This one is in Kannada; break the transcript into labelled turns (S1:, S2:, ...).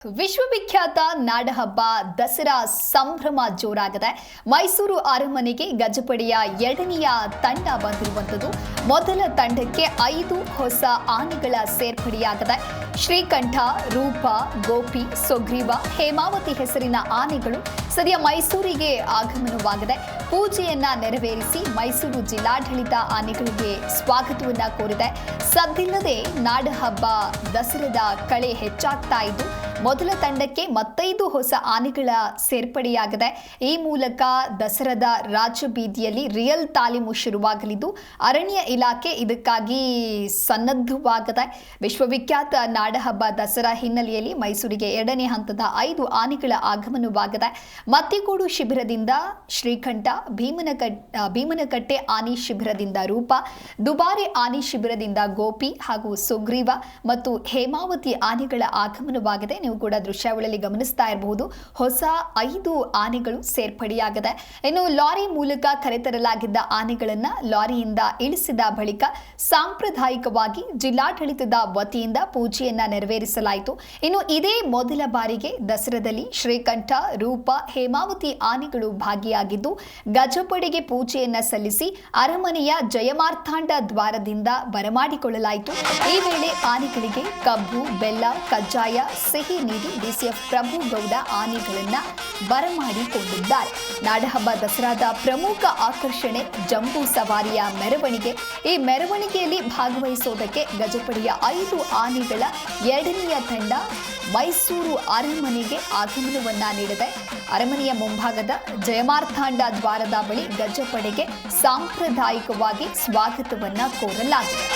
S1: ವಿಶ್ವವಿಖ್ಯಾತ ನಾಡಹಬ್ಬ ದಸರಾ ಸಂಭ್ರಮ ಜೋರಾಗಿದೆ. ಮೈಸೂರು ಅರಮನೆಗೆ ಗಜಪಡೆಯ ಎರಡನೆಯ ತಂಡ ಬಂದಿರುವಂಥದ್ದು. ಮೊದಲ ತಂಡಕ್ಕೆ 5 ಹೊಸ ಆನೆಗಳ ಸೇರ್ಪಡೆಯಾಗಿದೆ. ಶ್ರೀಕಂಠ, ರೂಪ, ಗೋಪಿ, ಸುಗ್ರೀವ, ಹೇಮಾವತಿ ಹೆಸರಿನ ಆನೆಗಳು ಸದ್ಯ ಮೈಸೂರಿಗೆ ಆಗಮನವಾಗಿದೆ. ಪೂಜೆಯನ್ನ ನೆರವೇರಿಸಿ ಮೈಸೂರು ಜಿಲ್ಲಾಡಳಿತ ಆನೆಗಳಿಗೆ ಸ್ವಾಗತವನ್ನ ಕೋರಿದೆ. ಸದ್ದಿಲ್ಲದೆ ನಾಡಹಬ್ಬ ದಸರಾದ ಕಳೆ ಹೆಚ್ಚಾಗ್ತಾ ಇದ್ದು ಮೊದಲ ತಂಡಕ್ಕೆ 5 ಹೊಸ ಆನೆಗಳ ಸೇರ್ಪಡೆಯಾಗಿದೆ. ಈ ಮೂಲಕ ದಸರಾದ ರಾಜಬೀದಿಯಲ್ಲಿ ರಿಯಲ್ ತಾಲೀಮು ಶುರುವಾಗಲಿದ್ದು ಅರಣ್ಯ ಇಲಾಖೆ ಇದಕ್ಕಾಗಿ ಸನ್ನದ್ಧವಾಗಿದೆ. ವಿಶ್ವವಿಖ್ಯಾತ ನಾಡಹಬ್ಬ ದಸರಾ ಹಿನ್ನೆಲೆಯಲ್ಲಿ ಮೈಸೂರಿಗೆ ಎರಡನೇ ಹಂತದ 5 ಆನೆಗಳ ಆಗಮನವಾಗಿದೆ. ಮತ್ತಿಗೋಡು ಶಿಬಿರದಿಂದ ಶ್ರೀಕಂಠ, ಭೀಮನಕಟ್ಟೆ ಆನೆ ಶಿಬಿರದಿಂದ ರೂಪ, ದುಬಾರೆ ಆನೆ ಶಿಬಿರದಿಂದ ಗೋಪಿ ಹಾಗೂ ಸುಗ್ರೀವ ಮತ್ತು ಹೇಮಾವತಿ ಆನೆಗಳ ಆಗಮನವಾಗಿದೆ. ನೀವು ಕೂಡ ದೃಶ್ಯಾವಳಿಯಲ್ಲಿ ಗಮನಿಸ್ತಾ ಇರಬಹುದು. ಹೊಸ 5 ಆನೆಗಳು ಸೇರ್ಪಡೆಯಾಗಿದೆ. ಇನ್ನು ಲಾರಿ ಮೂಲಕ ಕರೆತರಲಾಗಿದ್ದ ಆನೆಗಳನ್ನ ಲಾರಿಯಿಂದ ಇಳಿಸಿದ ಬಳಿಕ ಸಾಂಪ್ರದಾಯಿಕವಾಗಿ ಜಿಲ್ಲಾಡಳಿತದ ವತಿಯಿಂದ ಪೂಜೆಯನ್ನ ನೆರವೇರಿಸಲಾಯಿತು. ಇನ್ನು ಇದೇ ಮೊದಲ ಬಾರಿಗೆ ದಸರಾದಲ್ಲಿ ಶ್ರೀಕಂಠ, ರೂಪ, ಹೇಮಾವತಿ ಆನೆಗಳು ಭಾಗಿಯಾಗಿದ್ದು ಗಜಪಡೆಗೆ ಪೂಜೆಯನ್ನ ಸಲ್ಲಿಸಿ ಅರಮನೆಯ ಜಯಮಾರ್ತಾಂಡ ದ್ವಾರದಿಂದ ಬರಮಾಡಿಕೊಳ್ಳಲಾಯಿತು. ಈ ವೇಳೆ ಆನೆಗಳಿಗೆ ಕಬ್ಬು, ಬೆಲ್ಲ, ಕಜ್ಜಾಯ, ಸಿಹಿ ನೀಡಿ ಡಿಸಿಎಫ್ ಪ್ರಭು ಗೌಡ ಆನೆಗಳನ್ನ ಬರಮಾಡಿಕೊಂಡಿದ್ದಾರೆ. ನಾಡಹಬ್ಬ ದಸರಾದ ಪ್ರಮುಖ ಆಕರ್ಷಣೆ ಜಂಬೂ ಸವಾರಿಯ ಮೆರವಣಿಗೆ. ಈ ಮೆರವಣಿಗೆಯಲ್ಲಿ ಭಾಗವಹಿಸೋದಕ್ಕೆ ಗಜಪಡೆಯ 5 ಆನೆಗಳ ಎರಡನೆಯ ತಂಡ ಮೈಸೂರು ಅರಮನೆಗೆ ಆಗಮನವನ್ನ ನೀಡಿದೆ. ಅರಮನೆಯ ಮುಂಭಾಗದ ಜಯಮಾರ್ತಾಂಡ ದ್ವಾರದ ಬಳಿ ಗಜಪಡೆಗೆ ಸಾಂಪ್ರದಾಯಿಕವಾಗಿ ಸ್ವಾಗತವನ್ನ ಕೋರಲಾಗಿದೆ.